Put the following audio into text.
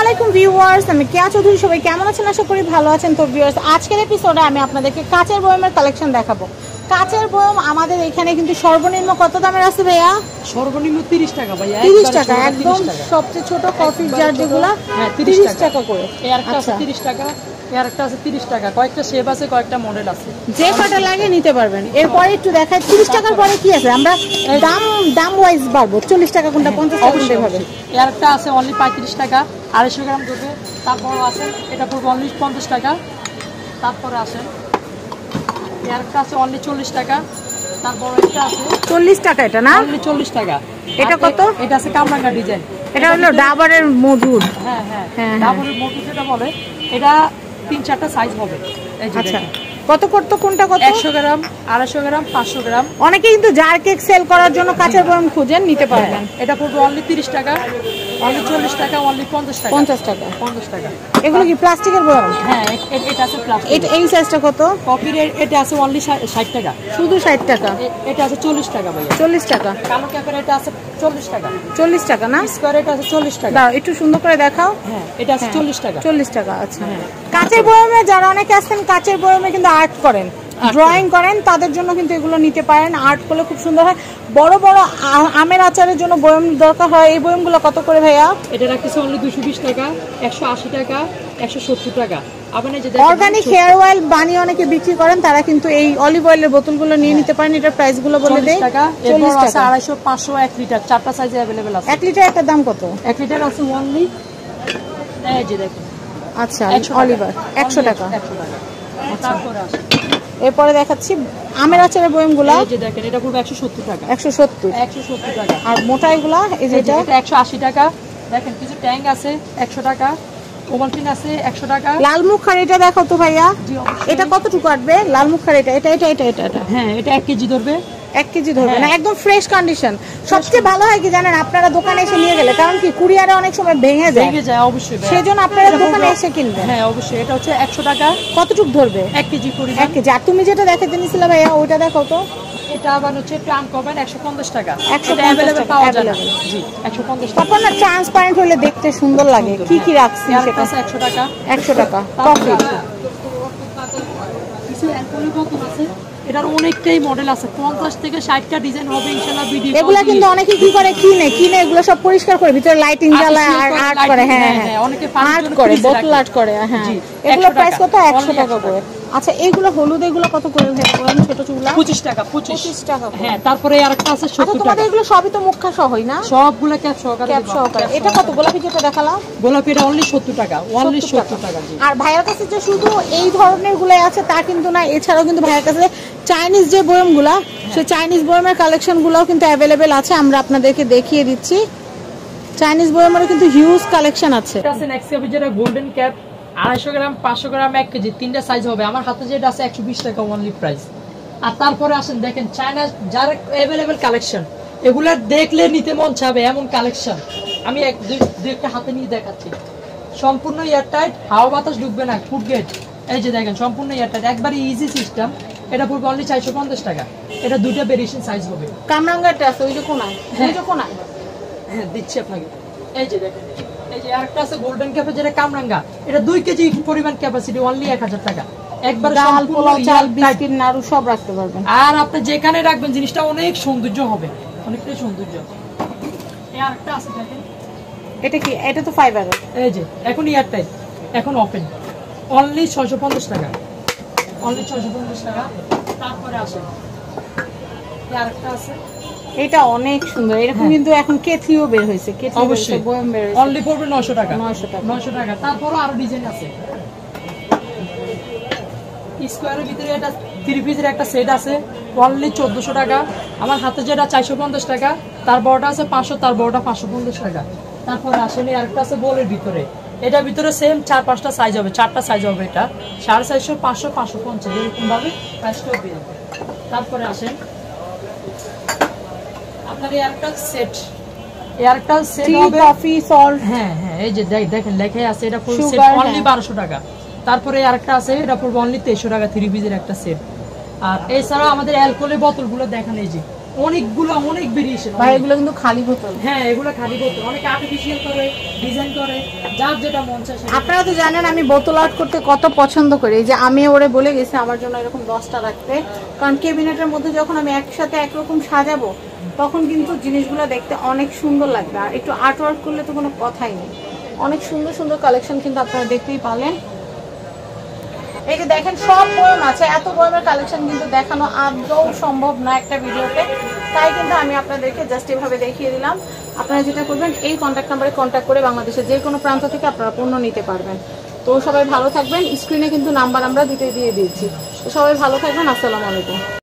আলাইকুম ভিউয়ার্স, আমি কেয়া চৌধুরী। সবাই কেমন আছেন? আশা করি ভালো আছেন। তো ভিউয়ার্স, আজকের এপিসোডে আমি আপনাদেরকে কাচের বয়মের কালেকশন দেখাবো। কাচের বয়ম আমাদের এখানে কিন্তু সর্বনিম্ন কত দামের আছে ভাইয়া? সর্বনিম্ন 30 টাকা ভাইয়া। 30 টাকা একদম সবচেয়ে ছোট কফি জার যেগুলো 30 টাকা করে। এই আরেকটা আছে 30 টাকা, এই আরেকটা আছে 30 টাকা। কয়েকটা শেপ আছে, কয়েকটা মডেল আছে, যে কটা লাগে নিতে পারবেন। এরপরে একটু দেখাই 30 টাকার পরে কি আছে। আমরা দাম ওয়াইজ বাড়বো। 40 টাকা কোনটা, 50 টাকা কোনটা হবে। এই আরেকটা আছে অনলি 35 টাকা, 250 গ্রাম ধরবে। তারপর আছে এটা পড়বে অনলি 50 টাকা। তারপরে আসেন এই আরেকটা আছে অনলি 40 টাকা। তারপর এটা আছে 40 টাকা। এটা না অনলি 40 টাকা। এটা কত? এটা আছে কামরাঙ্গা ডিজাইন। এটা হলো ডাবরের মধুর। হ্যাঁ হ্যাঁ, ডাবরের মধুর যেটা বলে, এটা 3-4টা সাইজ হবে। আচ্ছা, কত করতে কোনটা কত? 100 গ্রাম, 250 গ্রাম, 500 গ্রাম। অনেকে কিন্তু জার কেক সেল করার জন্য কাচের বয়ম খুঁজেন, নিতে পারবেন। এটা পড়বে অনলি 30 টাকা, অনলি 40 টাকা, অনলি 50 টাকা। 50 টাকা। 50 টাকা। এগুলো কি প্লাস্টিকের বয়ম? হ্যাঁ, এটা আছে প্লাস্টিক। এটা এই সাইজটা কত? কপির এটা আছে অনলি 60 টাকা। শুধু 60 টাকা। এটা আছে 40 টাকা ভাইয়া। 40 টাকা। কালো ক্যাপের এটা আছে 40 টাকা। 40 টাকা না? স্কয়ার এটা আছে 40 টাকা। দাও একটু সুন্দর করে দেখাও। হ্যাঁ, এটা আছে 40 টাকা। 40 টাকা। আচ্ছা, কাচের বয়মে যারা অনেকে আসেন কাচের বয়মে কিন্তু আর্ট করেন, ড্রয়িং করেন, তাদের জন্য কিন্তু এগুলো নিতে পারেন। আর্ট করলে খুব সুন্দর হয়। বড় বড় আমের আচারের জন্য বয়ম দরকার হয়। এই বয়মগুলো কত করে ভাইয়া? এটা রাখতেছে অনলি 220 টাকা, 180 টাকা, 170 টাকা। আপনি যে অর্গানিক হেয়ার অয়েল বানিয়ে অনেকে বিক্রি করেন, তারা কিন্তু এই অলিভ অয়েলের বোতলগুলো নিয়ে নিতে পারেন। এটার প্রাইসগুলো বলে দেই। 40 টাকা, 250, 500, 1 লিটার, 4টা সাইজে अवेलेबल আছে। 1 লিটার একটা দাম কত? 1 লিটার আছে অনলি এই যে দেখুন। আচ্ছা, অলিভার 100 টাকা। 100 টাকা। তারপরে আসে এরপরে দেখাচ্ছি আমের আচারের বয়মগুলো। এই যে দেখেন, এটা পুরো 170 টাকা। 170 টাকা। আর মোটাইগুলা এই যে এটা 180 টাকা। দেখেন কিছু ট্যাঙ্ক আছে 100 টাকা, ওভালটিন আছে 100 টাকা। লালমুখ খাড়িটা দেখো তো ভাইয়া, এটা কতটুকু আসবে? লালমুখ খাড়িটা এটা। হ্যাঁ, এটা 1 কেজি ধরবে। 1 কেজি ধরবে না, একদম ফ্রেশ কন্ডিশন। সবচেয়ে ভালো হয় কি জানেন, আপনারা দোকানে এসে নিয়ে গেলে, কারণ কি কুরিয়ারে অনেক সময় ভেঙে যায়। অবশ্যই, সেজন্য আপনারা দোকানে এসে কিনবেন। হ্যাঁ অবশ্যই। এটা হচ্ছে 100 টাকা। কতটুকু ধরবে? 1 কেজি করে। 1 কেজি। আর তুমি যেটা দেখাতে নিছিলে ভাইয়া, ওইটা দেখো তো। এটা আবার হচ্ছে প্লান করবেন 150 টাকা। 150 টাকা পাওয়া যায় না। জি, 150 টাকা। তারপর না ট্রান্সপারেন্ট হলে দেখতে সুন্দর লাগে। কি কি রাখছি সেটা? 100 টাকা। 100 টাকা কফি। কিছু অ্যালকোহলিক বোতল আছে, এটার অনেকটাই মডেল আছে, 50 থেকে 60টা ডিজাইন হবে ইনশাআল্লাহ। ভিডিও এগুলা কিন্তু অনেকে কি করে, কিনে এগুলো সব পরিষ্কার করে ভিতরে লাইটিং জ্বালায় আর আর্ট করে। হ্যাঁ, অনেকে আর্ট করে, বোতল আর্ট করে। হ্যাঁ, এগুলো প্রাইস কত? 100 টাকা করে। আচ্ছা, এইগুলো হলুদ, এগুলো কত করে ভাই? ছোট চুলা 25 টাকা। 25 টাকা। হ্যাঁ, তারপরে আরেকটা আছে 70 টাকা। তোমাদের এগুলো সবই তো মুখা সহই না? সবগুলো ক্যাপ সহকারে। এটা কত? গোলাপি যেটা দেখালাম, গোলাপি এটা অনলি 70 টাকা। অনলি 70 টাকা। আর ভাইয়ের কাছে যে শুধু এই ধরনের গুলাই আছে তা কিন্তু না, এছাড়াও কিন্তু ভাইয়ের কাছে চাইনিজ যে বয়মগুলা, সেই চাইনিজ বয়মের কালেকশন গুলাও কিন্তু অ্যাভেলেবেল আছে। আমরা আপনাদেরকে দেখিয়ে দিচ্ছি। চাইনিজ বয়মেরও কিন্তু হিউজ কালেকশন আছে। এটা আছে নেক্সকাপি যেটা গোল্ডেন ক্যাপ, 250 গ্রাম, 500 গ্রাম, 1 কেজি, 3টা সাইজ হবে। আমার হাতে যেটা আছে 120 টাকা অনলি প্রাইস। আর তারপরে আসেন দেখেন চায়না যার অ্যাভেলেবেল কালেকশন, এগুলা দেখলে নিতে মন চাবে এমন কালেকশন। আমি দুই একটা হাতে নিয়ে দেখাচ্ছি। সম্পূর্ণ এয়ারটাইট, হাওয়া বাতাস ঢুকবে না, ফুড গেট। এই যে দেখেন সম্পূর্ণ এয়ারটাইট, একবারে ইজি সিস্টেম। এটা পড়বে অনলি 450 টাকা। এটা দুইটা ভেরিয়েশন সাইজ হবে। কামরাঙ্গাটা আছে ওই যে কোনায়, ওই যে কোনায়। হ্যাঁ, দিচ্ছি আপনাকে। এই যে দেখেন, এই যে আরেকটা আছে গোল্ডেন ক্যাপে যেটা কামরাঙ্গা, এটা 2 কেজি পরিমাণ ক্যাপাসিটি, অনলি 1000 টাকা। একবার ডাল, পোলাও, চাল, বিস্কিট, নাড়ু সব রাখতে পারবেন। আর আপনি যেখানে রাখবেন জিনিসটা অনেক সৌন্দর্য হবে, অনেকটাই সৌন্দর্য। এই আরেকটা আছে দেখেন, এটা কি? এটা তো ফাইবারের। এই যে এখন এয়ারটাইট, এখন ওপেন, অনলি 650 টাকা। অনলি 650 টাকা। তারপরে আসে এই আরেকটা আছে, এটা অনেক সুন্দর। এরকম কিন্তু এখন কেটলিও বের হয়েছে, কেটলি অবশ্যই বয়ম বের হয়েছে। অনলি পড়বে 900 টাকা। 900 টাকা। তারপরও আরো ডিজাইন আছে। স্কয়ারের ভিতরে এটা 3 পিসের একটা সেট আছে, অনলি 1400 টাকা। আমার হাতে যেটা 450 টাকা, তার বড়টা আছে 500, তার বড়টা 550 টাকা। তারপরে আসলে আরেকটা আছে বলের ভিতরে, এটার ভিতরে সেম 4-5টা সাইজ হবে, 4টা সাইজ হবে। এটা 450, 500, 550 এরকম ভাবে প্রাইসটা হবে। তারপরে আসেন আপনার এয়ারটা সেট, এয়ারটা সেট হবে কফি, সল্ট। হ্যাঁ, এই যে দেখেন লেখাই আছে, এটা ফুল সেট অনলি 1200 টাকা। তারপরে আরেকটা আছে, এটা পড়বে অনলি 2300 টাকা, 3 পিসের একটা সেট। আর এছাড়া আমাদের অ্যালকোহলের বোতলগুলো দেখেন, এই যে অনেক ভেরিয়েশন ভাই এগুলো কিন্তু খালি বোতল। হ্যাঁ এগুলো খালি বোতল, অনেকে আর্টিফিশিয়াল করে, ডিজাইন করে, যার যেটা মন চায়। আপনারা তো জানেন আমি বোতল আর্ট করতে কত পছন্দ করি, যে আমি ওরে বলে গেছি আমার জন্য এরকম 10টা রাখতে, কারণ কেবিনেটের মধ্যে যখন আমি একসাথে একরকম সাজাবো তখন কিন্তু জিনিসগুলো দেখতে অনেক সুন্দর লাগবে। আর একটু আর্ট ওয়ার্ক করলে তো কোনো কথাই নেই। অনেক সুন্দর সুন্দর কালেকশন কিন্তু আপনারা দেখতেই পালেন। এই যে দেখেন সব বয়ম আছে, এত বয়মের কালেকশন কিন্তু দেখানো আদৌ সম্ভব না একটা ভিডিওতে, তাই কিন্তু আমি আপনাদেরকে জাস্ট এভাবে দেখিয়ে দিলাম। আপনারা যেটা করবেন এই কন্ট্যাক্ট নাম্বারে কন্ট্যাক্ট করে বাংলাদেশের যে কোনো প্রান্ত থেকে আপনারা পণ্য নিতে পারবেন। তো সবাই ভালো থাকবেন, স্ক্রিনে কিন্তু নাম্বার আমরা দুটোই দিয়ে দিয়েছি। তো সবাই ভালো থাকবেন, আসসালামু আলাইকুম।